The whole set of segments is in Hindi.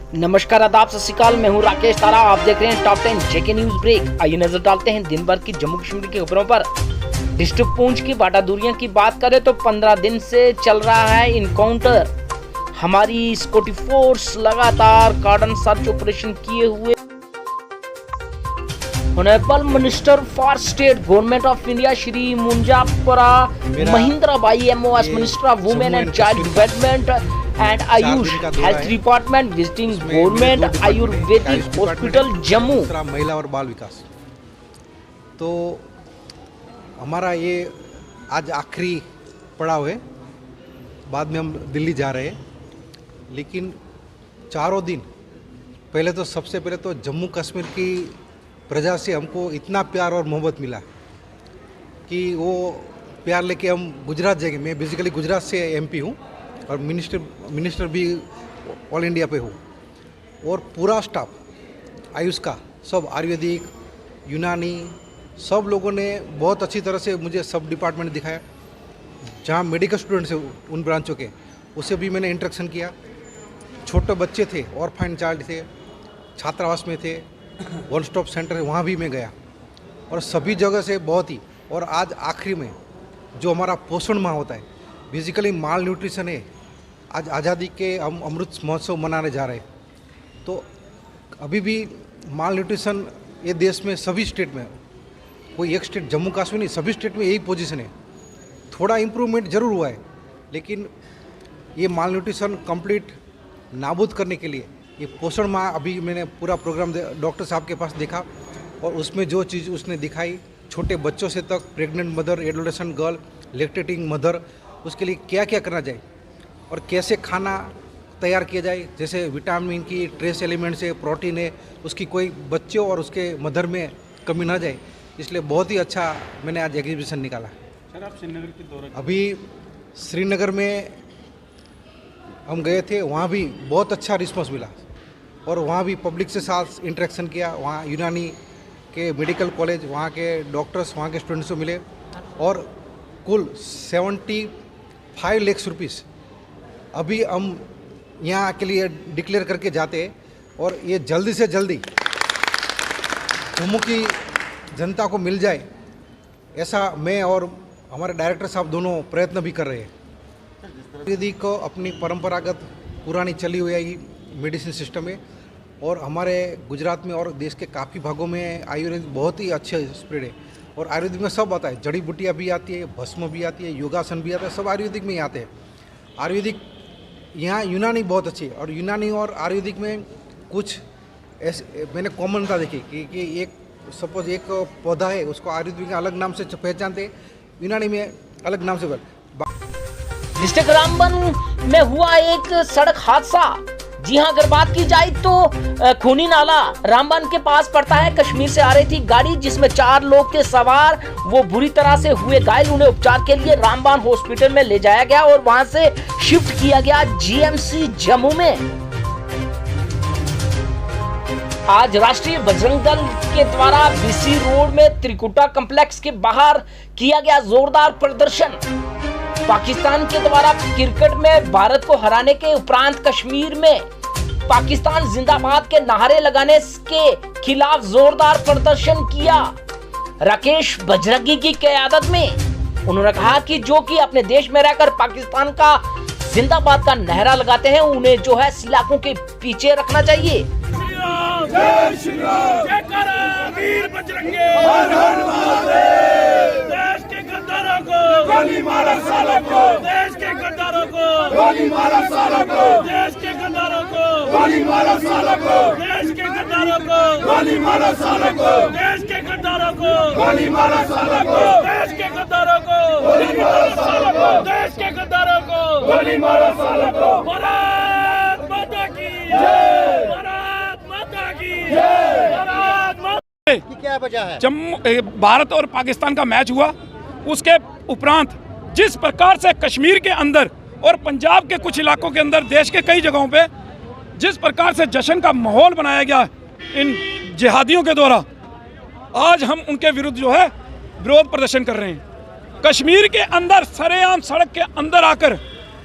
नमस्कार, आदाब, सत श्री अकाल। मैं हूं राकेश तारा। आप देख रहे हैं टॉप 10 जेके न्यूज ब्रेक। आइए नजर डालते हैं दिन भर की जम्मू कश्मीर की खबरों पर। डिस्ट्रिक्ट पूंछ की बाटा दूरियां की बात करें तो 15 दिन से चल रहा है इनकाउंटर। हमारी सिक्योरिटी फोर्स लगातार कार्डन सर्च ऑपरेशन किए हुए। Honourable minister for state government of India Shri Munjapara Mahendra bhai MOS minister of women and child development and AYUSH health department visiting government Ayurvedic hospital Jammu. महिला और बाल विकास। तो हमारा ये आज आखिरी पड़ाव है, बाद में हम दिल्ली जा रहे हैं। लेकिन चारों दिन पहले तो सबसे पहले तो जम्मू कश्मीर की प्रजा से हमको इतना प्यार और मोहब्बत मिला कि वो प्यार लेके हम गुजरात जाएंगे। मैं बेसिकली गुजरात से MP हूँ और मिनिस्टर भी ऑल इंडिया पे हूँ। और पूरा स्टाफ आयुष का सब आयुर्वेदिक यूनानी सब लोगों ने बहुत अच्छी तरह से मुझे सब डिपार्टमेंट दिखाया। जहाँ मेडिकल स्टूडेंट्स हैं उन ब्रांचों के, उससे भी मैंने इंटरेक्शन किया। छोटे बच्चे थे, ऑर्फन चाइल्ड थे, छात्रावास में थे, वन स्टॉप सेंटर वहाँ भी मैं गया और सभी जगह से बहुत ही। और आज आखिरी में जो हमारा पोषण माह होता है, बेसिकली माल न्यूट्रिशन है। आज आज़ादी के हम अमृत महोत्सव मनाने जा रहे हैं। तो अभी भी माल न्यूट्रिशन ये देश में सभी स्टेट में, कोई एक स्टेट जम्मू कश्मीर नहीं, सभी स्टेट में यही पोजीशन है। थोड़ा इम्प्रूवमेंट ज़रूर हुआ है, लेकिन ये माल न्यूट्रिशन कंप्लीट नाबूद करने के लिए ये पोषण माह, अभी मैंने पूरा प्रोग्राम डॉक्टर साहब के पास देखा और उसमें जो चीज़ उसने दिखाई, छोटे बच्चों से तक pregnant mother, adolescent girl, lactating mother, उसके लिए क्या क्या करना चाहिए और कैसे खाना तैयार किया जाए, जैसे विटामिन की ट्रेस एलिमेंट्स है, प्रोटीन है, उसकी कोई बच्चों और उसके मदर में कमी ना जाए। इसलिए बहुत ही अच्छा मैंने आज एग्जीबिशन निकाला। सर, आप श्रीनगर की दौरा अभी श्रीनगर में हम गए थे, वहाँ भी बहुत अच्छा रिस्पॉन्स मिला और वहाँ भी पब्लिक से साथ इंटरेक्शन किया। वहाँ यूनानी के मेडिकल कॉलेज, वहाँ के डॉक्टर्स, वहाँ के स्टूडेंट्स से मिले और कुल 75 लाख रुपीस अभी हम यहाँ के लिए डिक्लेयर करके जाते हैं। और ये जल्दी से जल्दी जम्मू की जनता को मिल जाए, ऐसा मैं और हमारे डायरेक्टर साहब दोनों प्रयत्न भी कर रहे हैं। आयुर्वेदिक को अपनी परंपरागत पुरानी चली हुई मेडिसिन सिस्टम है और हमारे गुजरात में और देश के काफ़ी भागों में आयुर्वेद बहुत ही अच्छे स्प्रेड है। और आयुर्वेदिक में सब आता है, जड़ी बूटियाँ भी आती है, भस्म भी आती है, योगासन भी आता है, सब आयुर्वेदिक में ही आते हैं। आयुर्वेदिक यहाँ यूनानी बहुत अच्छी है और यूनानी और आयुर्वेदिक में कुछ ऐसे मैंने कॉमनता देखी कि एक सपोज एक पौधा है, उसको आयुर्वेदिक में अलग नाम से पहचानते हैं, यूनानी में अलग नाम से। डिस्ट्रिक्ट रामबन में हुआ एक सड़क हादसा। जी हां, अगर बात की जाए तो खूनी नाला रामबन के पास पड़ता है। कश्मीर से आ रही थी गाड़ी जिसमें 4 लोग थे सवार, वो बुरी तरह से हुए घायल। उन्हें उपचार के लिए रामबन हॉस्पिटल में ले जाया गया और वहां से शिफ्ट किया गया GMC जम्मू में। आज राष्ट्रीय बजरंग दल के द्वारा BC रोड में त्रिकुटा कॉम्प्लेक्स के बाहर किया गया जोरदार प्रदर्शन। पाकिस्तान के द्वारा क्रिकेट में भारत को हराने के उपरांत कश्मीर में पाकिस्तान जिंदाबाद के नारे लगाने के खिलाफ जोरदार प्रदर्शन किया राकेश बजरंगी की क़यादत में। उन्होंने कहा कि जो कि अपने देश में रहकर पाकिस्तान का जिंदाबाद का नारा लगाते हैं, उन्हें जो है सलाखों के पीछे रखना चाहिए। जय श्री राम, जय करा वीर बजरंगे, हर हर महादेव। देश के गद्दारों को गोली मारो सालों को, देश के गद्दारों को गोली मारो सालों को, देश के गद्दारों को गोली मारो सालों को, देश के गद्दारों को गोली मारो सालों को, देश के गद्दारों को गोली मारो सालों को, देश के गद्दारों को गोली मारो सालों को, देश के गद्दारों को गोली मारो सालों को। भारत माता की जय, भारत माता की जय, भारत माता की क्या वजह है? जम्मू भारत और पाकिस्तान का मैच हुआ, उसके उपरांत जिस प्रकार से कश्मीर के अंदर और पंजाब के कुछ इलाकों के अंदर, देश के कई जगहों पे जिस प्रकार से जश्न का माहौल बनाया गया इन जिहादियों के द्वारा, आज हम उनके विरुद्ध जो है विरोध प्रदर्शन कर रहे हैं। कश्मीर के अंदर सरेआम सड़क के अंदर आकर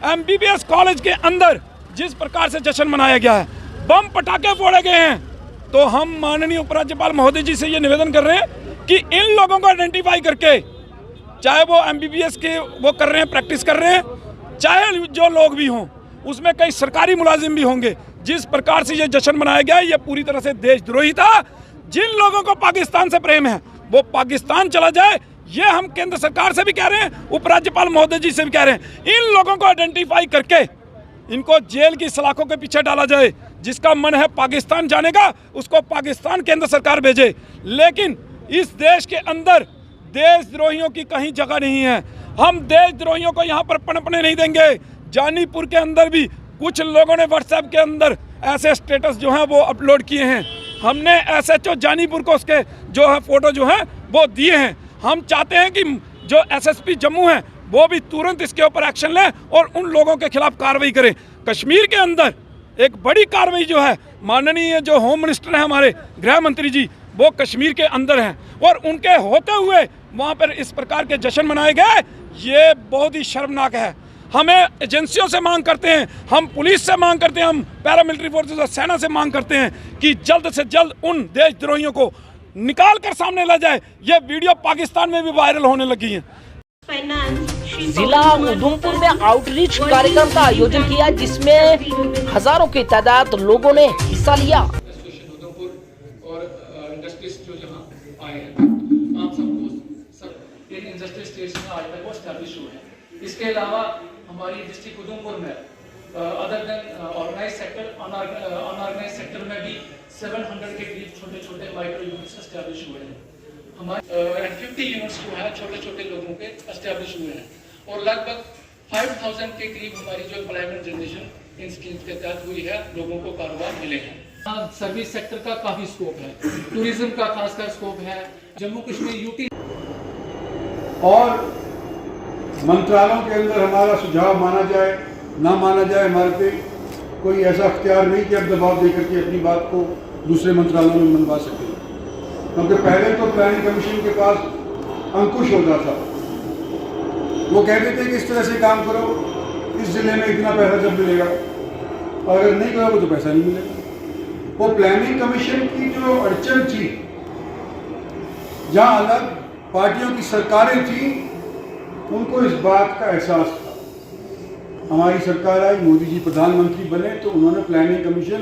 MBBS कॉलेज के अंदर जिस प्रकार से जश्न मनाया गया है, बम पटाखे फोड़े गए हैं। तो हम माननीय उपराज्यपाल महोदय जी से ये निवेदन कर रहे हैं कि इन लोगों को आइडेंटिफाई करके, चाहे वो MBBS के वो कर रहे हैं, प्रैक्टिस कर रहे हैं, चाहे जो लोग भी हों, उसमें कई सरकारी मुलाजिम भी होंगे। जिस प्रकार से ये जश्न मनाया गया ये पूरी तरह से देशद्रोही था। जिन लोगों को पाकिस्तान से प्रेम है वो पाकिस्तान चला जाए, ये हम केंद्र सरकार से भी कह रहे हैं, उपराज्यपाल महोदय जी से भी कह रहे हैं। इन लोगों को आइडेंटिफाई करके इनको जेल की सलाखों के पीछे डाला जाए। जिसका मन है पाकिस्तान जाने का, उसको पाकिस्तान केंद्र सरकार भेजे। लेकिन इस देश के अंदर देशद्रोहियों की कहीं जगह नहीं है। हम देशद्रोहियों को यहाँ पर पनपने नहीं देंगे। जानीपुर के अंदर भी कुछ लोगों ने व्हाट्सएप के अंदर ऐसे स्टेटस जो है वो अपलोड किए हैं। हमने SHO जानीपुर को उसके जो है फोटो जो है वो दिए हैं। हम चाहते हैं कि जो SSP जम्मू है वो भी तुरंत इसके ऊपर एक्शन लें और उन लोगों के खिलाफ कार्रवाई करें। कश्मीर के अंदर एक बड़ी कार्रवाई जो है, माननीय जो होम मिनिस्टर हैं हमारे गृह मंत्री जी, वो कश्मीर के अंदर हैं और उनके होते हुए वहाँ पर इस प्रकार के जश्न मनाए गए, ये बहुत ही शर्मनाक है। हमें एजेंसियों से मांग करते हैं, हम पुलिस से मांग करते हैं, हम पैरामिलिट्री फोर्सेस और सेना से मांग करते हैं कि जल्द से जल्द उन देशद्रोहियों को निकाल कर सामने ला जाए। ये वीडियो पाकिस्तान में भी वायरल होने लगी है। जिला उधमपुर में आउटरीच कार्यक्रम का आयोजन किया जिसमें हजारों की तादाद लोगों ने हिस्सा लिया। उधमपुर और इंडस्ट्रीज जो यहाँ आए हैं, आप सबको सब इन इंडस्ट्रियल स्टेट्स में आज तक वो स्टैब्लिश हुए हैं। इसके अलावा हमारी डिस्ट्रिक्ट उधमपुर में other than organise sector, unorganise sector में भी 700 के करीब छोटे छोटे माइक्रो यूनिट्स एस्टैब्लिश हुए हैं। हमारे 50 यूनिट्स जो है छोटे छोटे लोगों के एस्टैब्लिश हुए हैं और लगभग 5000 के करीब हमारी जो एम्प्लॉयमेंट जनरेशन इन स्कीम्स के तहत हुई है, लोगों को कारोबार मिले हैं। सर्विस सेक्टर का काफी स्कोप है, टूरिज्म का खासकर स्कोप है, जम्मू कश्मीर यूटी और मंत्रालयों के अंदर हमारा सुझाव माना जाए ना माना जाए, हमारे पे कोई ऐसा अख्तियार नहीं कि अब दबाव देकर के अपनी बात को दूसरे मंत्रालयों में मनवा सके। क्योंकि पहले तो प्लानिंग कमीशन के पास अंकुश होता था, वो कहते थे कि इस तरह से काम करो, इस जिले में इतना पैसा जब मिलेगा, और अगर नहीं करोगे तो पैसा नहीं मिलेगा। वो प्लानिंग कमीशन की जो अड़चन थी, जहाँ अलग पार्टियों की सरकारें थी, उनको इस बात का एहसास था। हमारी सरकार आई, मोदी जी प्रधानमंत्री बने तो उन्होंने प्लानिंग कमीशन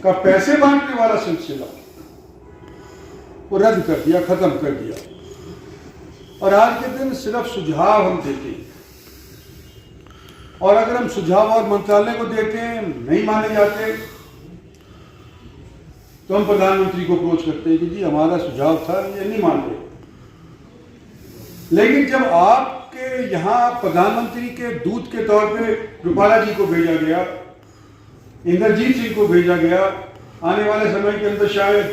का पैसे बांटने वाला सिलसिला वो रद्द कर दिया, खत्म कर दिया। और आज के दिन सिर्फ सुझाव हम देते हैं, और अगर हम सुझाव और मंत्रालय को देते हैं, नहीं माने जाते, तो हम प्रधानमंत्री को अप्रोच करते हैं कि जी हमारा सुझाव था, ये नहीं मान रहे। लेकिन जब आपके यहाँ प्रधानमंत्री के दूत के तौर पे रूपाला जी को भेजा गया, इंद्रजीत सिंह को भेजा गया, आने वाले समय के अंदर शायद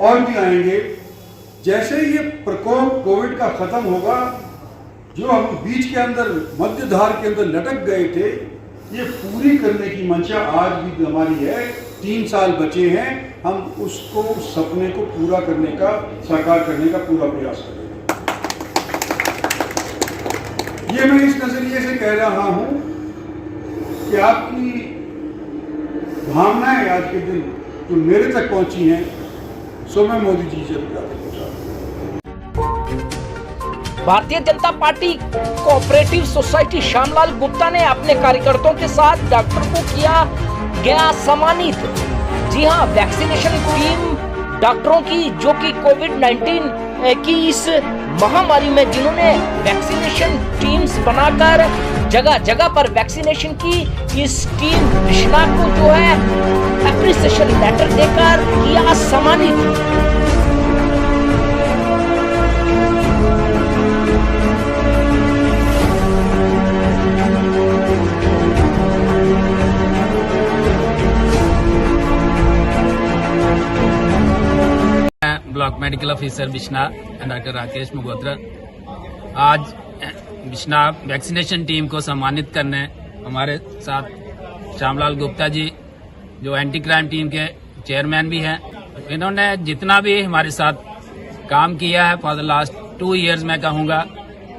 और भी आएंगे, जैसे ये प्रकोप कोविड का खत्म होगा, जो हम बीच के अंदर मध्य धार के अंदर लटक गए थे, ये पूरी करने की मंशा आज भी हमारी है। 3 साल बचे हैं, हम उसको, उस सपने को पूरा करने का, साकार करने का पूरा प्रयास करेंगे। ये मैं इस नजरिए से कह रहा हूं कि आपकी भावनाएं आज के दिन जो मेरे तक पहुंची हैं, सो मैं मोदी जी से Bharatiya Janata party cooperative society Shyamlal Gupta ने अपने कार्यकर्ताओं के साथ डॉक्टर को किया गया सम्मानित। जी हां, वैक्सीनेशन टीम डॉक्टरों की जो कि कोविड-19 की इस महामारी में जिन्होंने वैक्सीनेशन टीम्स बनाकर जगह जगह पर वैक्सीनेशन की, इस टीम विश्वनाथ को जो है एप्रिसिएशन लेटर देकर किया सम्मानित। Block medical officer Bishna doctor Rakesh Magotra आज बिश्ना वैक्सीनेशन टीम को सम्मानित करने हमारे साथ श्यामलाल गुप्ता जी जो एंटी क्राइम टीम के चेयरमैन भी हैं। इन्होंने जितना भी हमारे साथ काम किया है फॉर द लास्ट 2 ईयर्स, मैं कहूँगा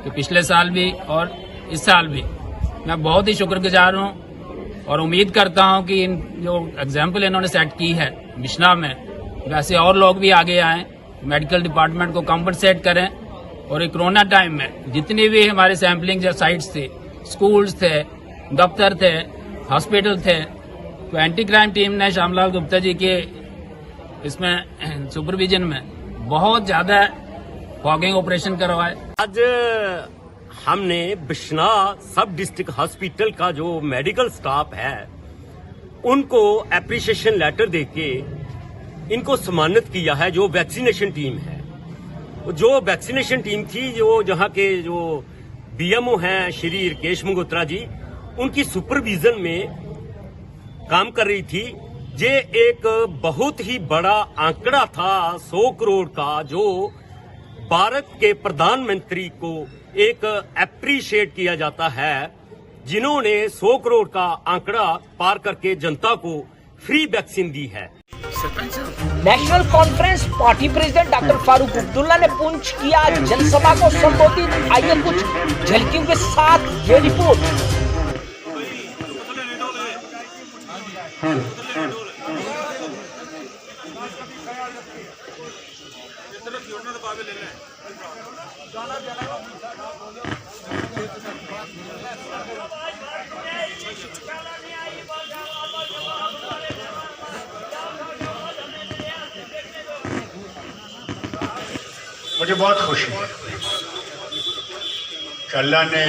कि पिछले साल भी और इस साल भी, मैं बहुत ही शुक्रगुजार हूँ और उम्मीद करता हूं कि इन जो एग्जाम्पल इन्होंने सेट की है बिश्नाह में, वैसे और लोग भी आगे आएं, मेडिकल डिपार्टमेंट को कॉम्पनसेट करें। और ये कोरोना टाइम में जितनी भी हमारे सैम्पलिंग साइट्स थे, स्कूल्स थे, दफ्तर थे, हॉस्पिटल थे, तो एंटी क्राइम टीम ने श्यामलाल गुप्ता जी के इसमें सुपरविजन में बहुत ज्यादा फॉगिंग ऑपरेशन करवाए। आज हमने बिश्नाह सब डिस्ट्रिक्ट हॉस्पिटल का जो मेडिकल स्टाफ है उनको एप्रिसिएशन लेटर देके इनको सम्मानित किया है। जो वैक्सीनेशन टीम है, जो वैक्सीनेशन टीम थी, जो जहां के जो बीएमओ हैं श्री राकेश मगोत्रा जी, उनकी सुपरविजन में काम कर रही थी। ये एक बहुत ही बड़ा आंकड़ा था 100 करोड़ का, जो भारत के प्रधानमंत्री को एक एप्रिशिएट किया जाता है, जिन्होंने 100 करोड़ का आंकड़ा पार करके जनता को फ्री वैक्सीन दी है। National conference party president doctor Farooq Abdullah ने पुंछ किया जनसभा को संबोधित। आइए कुछ झलकियों के साथ ये रिपोर्ट। मुझे बहुत खुशी है कि अल्लाह ने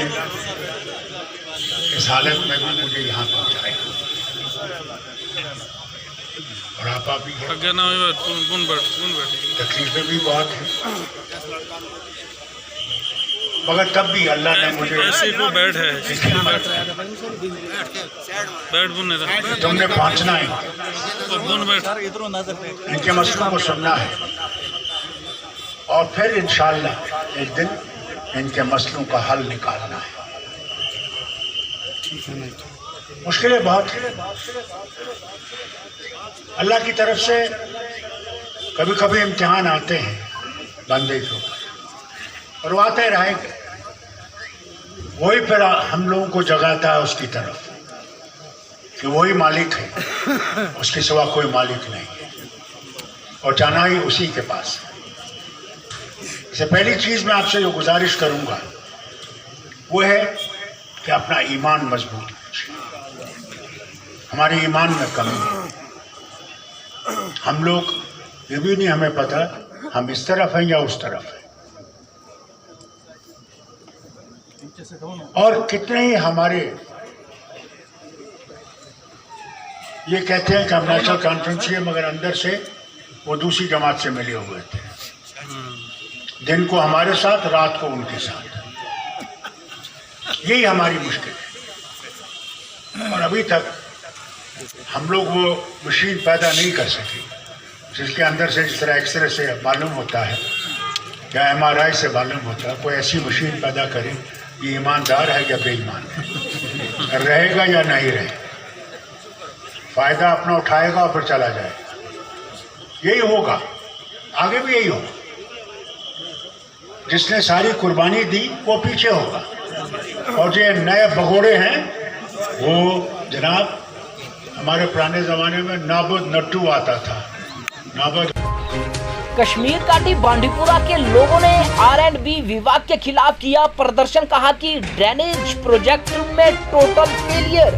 इस हालत में भी मुझे यहाँ पहुँचाया। बुढ़ापा भी है, तकलीफें भी बहुत हैं, मगर तब भी अल्लाह ने मुझे तुमने पहुँचना है, इनके मसलों को सुनना है और फिर इंशाअल्लाह एक दिन इनके मसलों का हल निकालना है। मुश्किलें बहुत हैं, अल्लाह की तरफ से कभी कभी इम्तिहान आते हैं बंदे के ऊपर और वो आते रहेंगे। वही फिर हम लोगों को जगाता है उसकी तरफ कि वही मालिक है, उसके सिवा कोई मालिक नहीं है और जाना ही उसी के पास है। इससे पहली चीज मैं आपसे जो गुजारिश करूंगा वो है कि अपना ईमान मजबूत कीजिए। हमारे ईमान में कमी है, हम लोग ये भी नहीं हमें पता हम इस तरफ हैं या उस तरफ हैं। और कितने ही हमारे ये कहते हैं कि हम नेशनल कॉन्फ्रेंस है, मगर अंदर से वो दूसरी जमात से मिले हुए थे। दिन को हमारे साथ, रात को उनके साथ। यही हमारी मुश्किल है और अभी तक हम लोग वो मशीन पैदा नहीं कर सके जिसके अंदर से जिस तरह एक्सरे से मालूम होता है या MRI से मालूम होता है, कोई ऐसी मशीन पैदा करें ये ईमानदार है या बेईमान है, रहेगा या नहीं रहेगा, फायदा अपना उठाएगा और फिर चला जाएगा। यही होगा, आगे भी यही होगा। जिसने सारी कुर्बानी दी वो पीछे होगा और जो नए भगोड़े हैं वो जनाब हमारे पुराने जमाने में नाबुद नट्टू आता था। नाबुद कश्मीर घाटी बांडीपुरा के लोगों ने R&B विभाग के खिलाफ किया प्रदर्शन। कहा कि ड्रेनेज प्रोजेक्ट में टोटल फेलियर।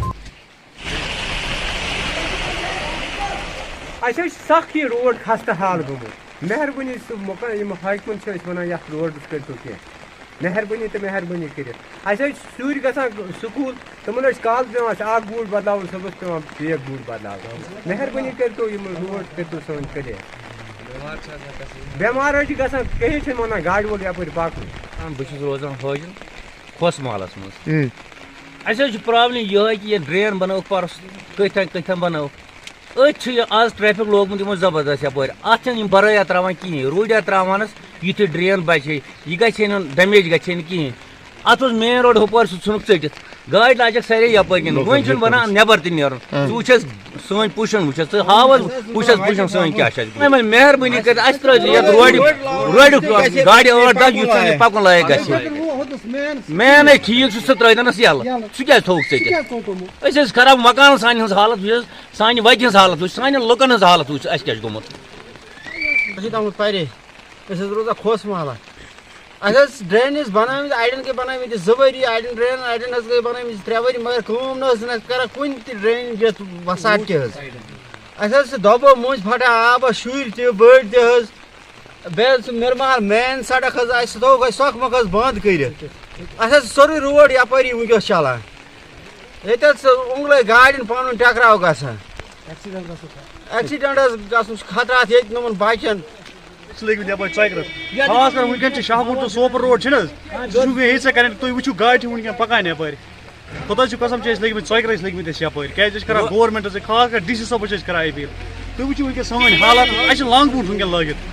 अच्छा सख ये रोड खस्ता हाल गोमुत मेहरबानी हाकमन वन ये रोड करो कह मेहरबानी तो मेहरबानी कर शुर ग स्कूल तमन कल पेवान बूट बदला सुबह पेवान एक बूट बदला मेहरबानी करो रोड करो सन क्लियर बेमार कहीं वन गाड़ वोल यप पकन बहुत रोजान हाजिर खोस महलस मज प्रॉब्लम यह कि ड्रेन बनो परस कथन बनो आज ट्रैफिक लोगमुत यमो जबरदस्त यप अत बरया त्रावान कहें रूडिया त्रावानस युथ ड्रेन बचे यह गए डैमेज गए कहें अत मेन रोड हपर नुक चटित गाड़ लाजक सारे यप वन बनान नबर नीर वुचस सन पुशन वुचस हावस पुशस पुशन सन क्या मेहरबानी कर रोड गाड़ 8-10 युथ पकन लायक ग मैन ठीक सह त्रनस यल सह क्या थोक खराब मकान सान हालत सान वत हज हालत सान लुकन हज हालत अस क्या गोमुत परे रोजान खोस महला अस ड्रेनेज बना अड़न गई बना 2 वरी अड़न ड्रेन अड़न गई बना 3 वरी मगर कम कर कुन ड्रेन ये वसाट के दबो मुंज फटा आब शुर त बड़ तज मिरमाल मेन सड़क थोक सोख मक बंद कर सोरे रोड यपरी वस चलान ये उंगल गाड़न पन टकराव ग एक्सीडेंट गन खतरा ये नमन बचन खास कर वुनकन शाहपुर तो सोपर रोड ये कर तुम वो गाड़ वुनकन पकान यपर खुदा कसम लगे चौकर लगे यपर क्या गवर्नमेंट खास कर DC साहब कर अपील तुम वो वुनकन सान हालत अस लंग बूट वुनकन लगित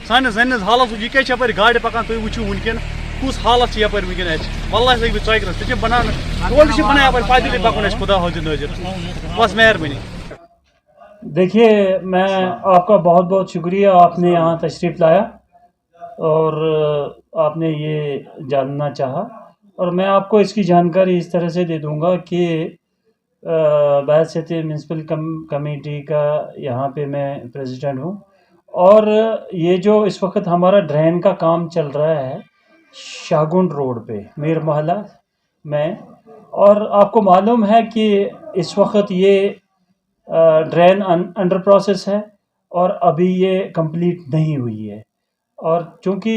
सान जन हालत यह क्या यपर गाड़ पकान तुम वो वुनकन कुछ हालत यपर वुनकन वल्लाह लगे चौकर तुम बना टोल बना यपर पैदल पकुन खुदा हाजिर नजर बस मेहरबानी। देखिए, मैं आपका बहुत बहुत शुक्रिया, आपने यहाँ तशरीफ़ लाया और आपने ये जानना चाहा और मैं आपको इसकी जानकारी इस तरह से दे दूँगा कि बैत म्यूनसिपल कमेटी का यहाँ पे मैं प्रेसिडेंट हूँ और ये जो इस वक्त हमारा ड्रेन का काम चल रहा है शाहगुंड रोड पे मीर मोहल्ला में, और आपको मालूम है कि इस वक्त ये ड्रेन अंडर प्रोसेस है और अभी ये कंप्लीट नहीं हुई है और चूँकि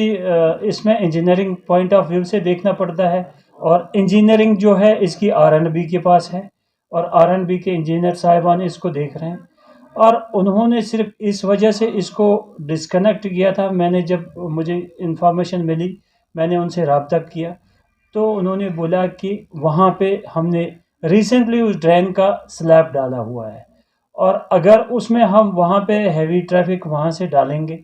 इसमें इंजीनियरिंग पॉइंट ऑफ व्यू से देखना पड़ता है और इंजीनियरिंग जो है इसकी R&B के पास है और R&B के इंजीनियर साहिबान इसको देख रहे हैं और उन्होंने सिर्फ इस वजह से इसको डिस्कनेक्ट किया था। मैंने जब मुझे इन्फॉर्मेशन मिली मैंने उनसे रब्ता किया तो उन्होंने बोला कि वहाँ पे हमने रिसेंटली उस ड्रेन का स्लैब डाला हुआ है और अगर उसमें हम वहाँ पे हैवी ट्रैफिक वहाँ से डालेंगे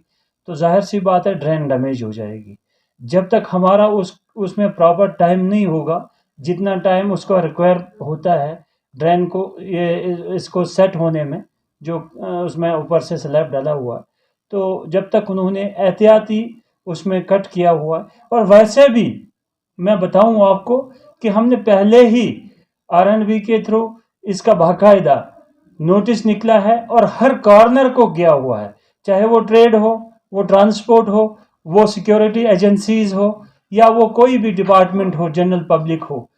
तो जाहिर सी बात है ड्रेन डैमेज हो जाएगी। जब तक हमारा उसमें प्रॉपर टाइम नहीं होगा, जितना टाइम उसको रिक्वायर होता है ड्रेन को इसको सेट होने में, जो उसमें ऊपर से स्लैब डाला हुआ, तो जब तक उन्होंने एहतियाती उसमें कट किया हुआ। और वैसे भी मैं बताऊं आपको कि हमने पहले ही R&B के थ्रू इसका बाकायदा नोटिस निकला है और हर कॉर्नर को गया हुआ है, चाहे वो ट्रेड हो, वो ट्रांसपोर्ट हो, वो सिक्योरिटी एजेंसीज हो या वो कोई भी डिपार्टमेंट हो, जनरल पब्लिक हो,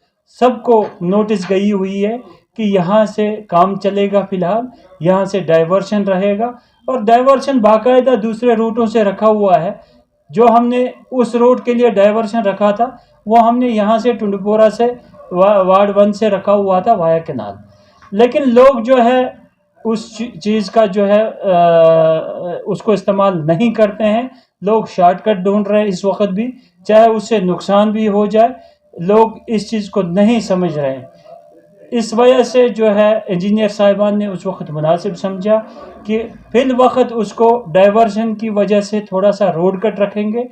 सबको नोटिस गई हुई है कि यहाँ से काम चलेगा, फ़िलहाल यहाँ से डाइवर्शन रहेगा और डाइवर्शन बाकायदा दूसरे रूटों से रखा हुआ है। जो हमने उस रोड के लिए डाइवर्शन रखा था वो हमने यहाँ से टुंडपोरा से वार्ड 1 से रखा हुआ था वाया केनाल, लेकिन लोग जो है उस चीज़ का जो है उसको इस्तेमाल नहीं करते हैं। लोग शॉर्टकट ढूंढ रहे हैं इस वक्त भी, चाहे उससे नुकसान भी हो जाए, लोग इस चीज़ को नहीं समझ रहे हैं। इस वजह से जो है इंजीनियर साहिबान ने उस वक्त मुनासिब समझा कि फिल वक्त उसको डाइवर्शन की वजह से थोड़ा सा रोड कट रखेंगे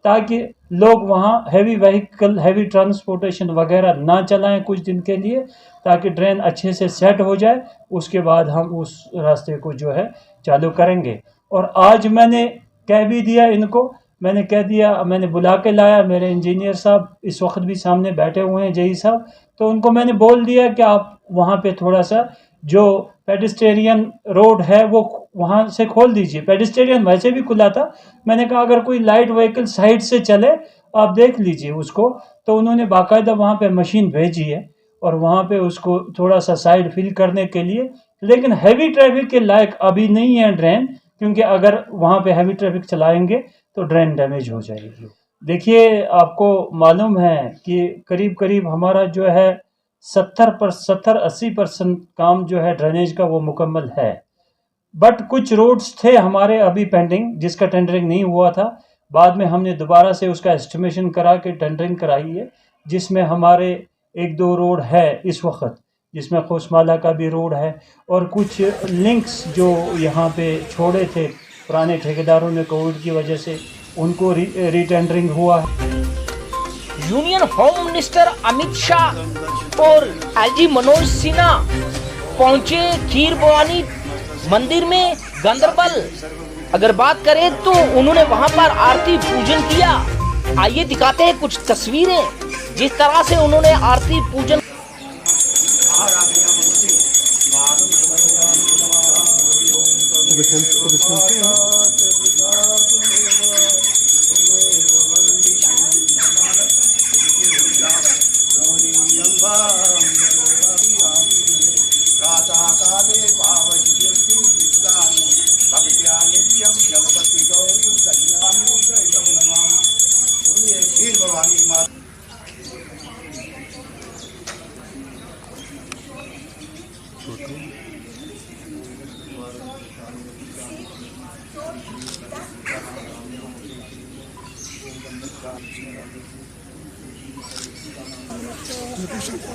ताकि लोग वहाँ हैवी व्हीकल, हैवी ट्रांसपोर्टेशन वगैरह ना चलाएं कुछ दिन के लिए, ताकि ड्रेन अच्छे से सेट हो जाए, उसके बाद हम उस रास्ते को जो है चालू करेंगे। और आज मैंने कह भी दिया इनको, मैंने कह दिया, मैंने बुला के लाया, मेरे इंजीनियर साहब इस वक्त भी सामने बैठे हुए हैं, जेई साहब, तो उनको मैंने बोल दिया कि आप वहाँ पे थोड़ा सा जो पेडिस्ट्रियन रोड है वो वहाँ से खोल दीजिए। पेडिस्ट्रियन वैसे भी खुला था, मैंने कहा अगर कोई लाइट व्हीकल साइड से चले आप देख लीजिए उसको, तो उन्होंने बाकायदा वहाँ पे मशीन भेजी है और वहाँ पे उसको थोड़ा सा साइड फिल करने के लिए, लेकिन हैवी ट्रैफिक के लायक अभी नहीं है ड्रेन, क्योंकि अगर वहाँ पे हैवी ट्रैफिक चलाएंगे तो ड्रेन डैमेज हो जाएगी। देखिए, आपको मालूम है कि करीब करीब हमारा जो है 70-80% काम जो है ड्रेनेज का वो मुकम्मल है, बट कुछ रोड्स थे हमारे अभी पेंडिंग जिसका टेंडरिंग नहीं हुआ था। बाद में हमने दोबारा से उसका एस्टिमेशन करा के टेंडरिंग कराई है, जिसमें हमारे 1-2 रोड है इस वक्त, जिसमें खोसमाला का भी रोड है और कुछ लिंक्स जो यहाँ पे छोड़े थे पुराने ठेकेदारों ने कोविड की वजह से, उनको रीटेंडरिंग हुआ है। Union home minister Amit Shah और एलजी मनोज सिन्हा पहुंचे खीर भवानी मंदिर में गांदरबल। अगर बात करें तो उन्होंने वहां पर आरती पूजन किया। आइए दिखाते हैं कुछ तस्वीरें। जिस तरह से उन्होंने आरती पूजन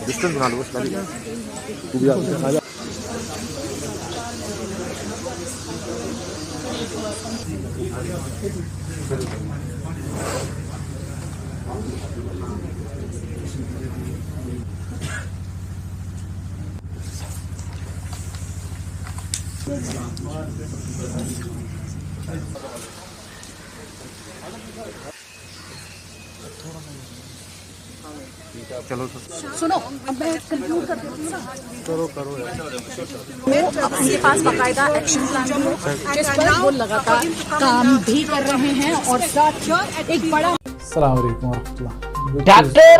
डिस्टेंस बना लो बस। चलो सुनो, अब मैं कंक्लूड कर देती हूँ ना। करो उनके पास बाकायदा एक्शन प्लान भी है जिस पर वो लगातार काम भी कर रहे हैं और साथ एक बड़ा doctor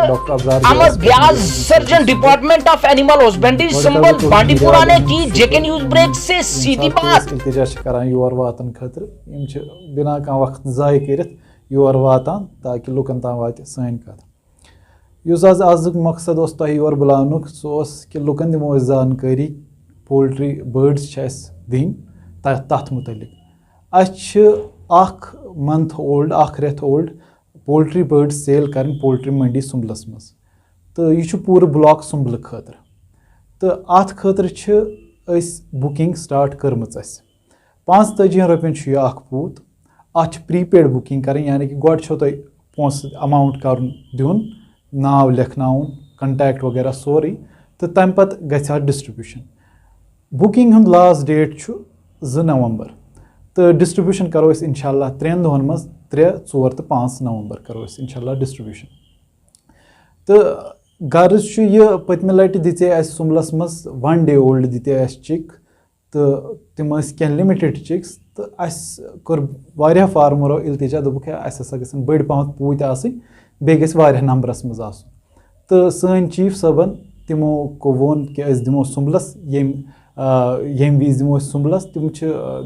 Amar Vyas, surgeon department of animal husbandry, Sumbal Bandipora ने की जेके न्यूज ब्रेक से सीधी बात। इल्तिजा करान योर वातन खतर बिना कह वक्त जाय कर योर वातान ताकि लुकन ताम वात सन कथ युस आज मकसद तह योर बुलानुक सह कि लुकन दिमो जानकारी पोल्ट्री बर्ड्स दिन तथ मुतलिक अख मंथ ओल्ड अख रेथ ओल्ड पोल्ट्री बर्ड्स सेल कर पोल्ट्री मंडी सुम्बलस मज तो यह पूरे ब्लॉक सुम्बल खतर तो अत खतर बुकिंग स्टार्ट कर्म 45 रुपयन यह पूत अत प्रीपेड बुकिंग कर यानी कि गोड तुम पोस अमाउंट कर दिन नाव लिखनाउन कंटैक्ट वगैरह सोरी तो तम पत गछ डिस्ट्रीब्यूशन बुकिंग हुंद लास्ट डेट 2 नवंबर तो डिस्ट्रीब्यूशन करो इंशाल्लाह 3 दोहन मज 3, 4 तो 5 नवंबर करो इंशाल्लाह डिस्ट्रीब्यूशन तो गर्ज यह पत्म लट दिते सुम्बलस मज 1 डे ओल्ड दिते चिक तो तिम कह लिमिटेड चिक्स तो कोर फार्मरो इल्तिजा दोपुक हसा गन बड़ पहम पूत आसन बे गह नंबरस मज आसन तो सन चीफ सबन तिमो को वोन कि दिमो सुम्बलस यम विज दिमो सुम्बलस तिम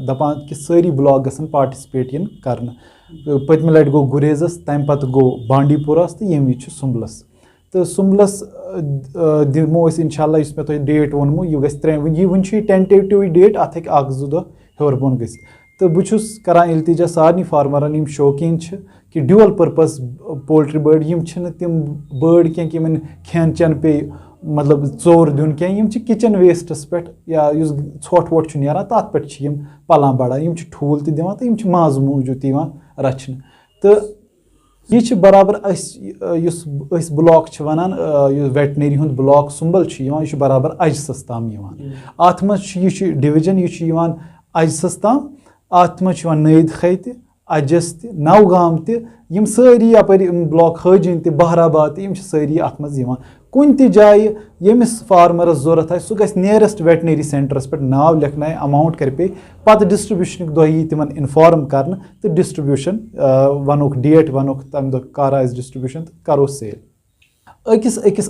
दपान कि सारी ब्लॉक गसन पार्टिसिपेट इन कर पत्म लट गो गुरेजस तम पत गो बांडीपुरस तो यम विज सुम्बलस तो सुम्बलस दिमो इंशाल्लाह इस मे तुम डेट वोनमो यह गह वन टेंटेटिव डेट अत हे 1-2 दह हेर बोन गस तो बहुत करान इल्तिजा सारे फार्मरन यम शौकीन कि ड्यूअल पर्पस पोल्ट्री बर्ड यम तिम बर्ड कह कि खेन चेन पे मतलब चोर दिन कह किचन वेस्टस पे या ोट वोट नान तथ पे पलान बड़ा यम ठूल दिवान तो यम माज मूजूद रचन तो यह बराबर ब्लॉक वनान वेटनरी हुंद ब्लॉक सुम्बल यह बराबर अजसस ताम अत मज डिवीजन यह अजसस ताम अत मज नईद खे अजस नवगाम तम सारी यपर ब्लॉक हाजिन बहराबाद तम सारी अत मज कुन ति जाए यमिस फार्मरस जरूरत है सह गस नियरेस्ट वेटनरी सेंटरस पे नाव लिखना अमाउंट कर पे पत डिस्ट्रीब्यूशन दह यी तिमन इन्फॉर्म कर तो डिस्ट्रीब्यूशन वनोक डेट वनोक तम दह कर डिस्ट्रीब्यूशन तो करो सेल अकिस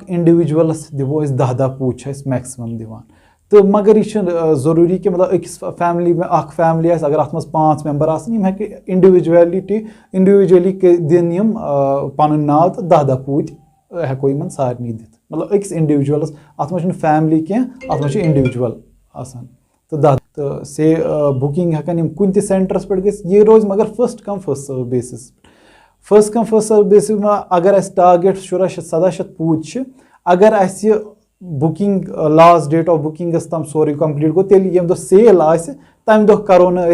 इंडिविजुअलस दिवो 10-10 पूछ मैक्सिमम दिवान तो मगर यह जरूरी कि मतलब अकिस फैमिली में फैमिली अगर अत मज 5 मेंबर आम हे इंडिविजुअली दिन पन नाव तो 10-10 पूत हेको इन सारे दित मतलब अकिस इंडिविजुअलस अत मज फैमिली कह अत मज इंडिविजुअल आसान तो 10 तो से बुकिंग हेकन कुन ते सेंटरस पे गई रोज मगर first come first serve basis में अगर टारगेट 1600-1700 पूत अगर booking last date of booking तम सोरे कंप्लीट गो तेल यम दो सेल आस तम दो करो न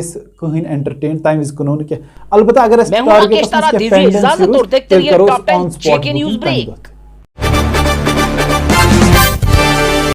कहीं एंटरटेन तम विज कनो न अलबत्ता अगर टारगेट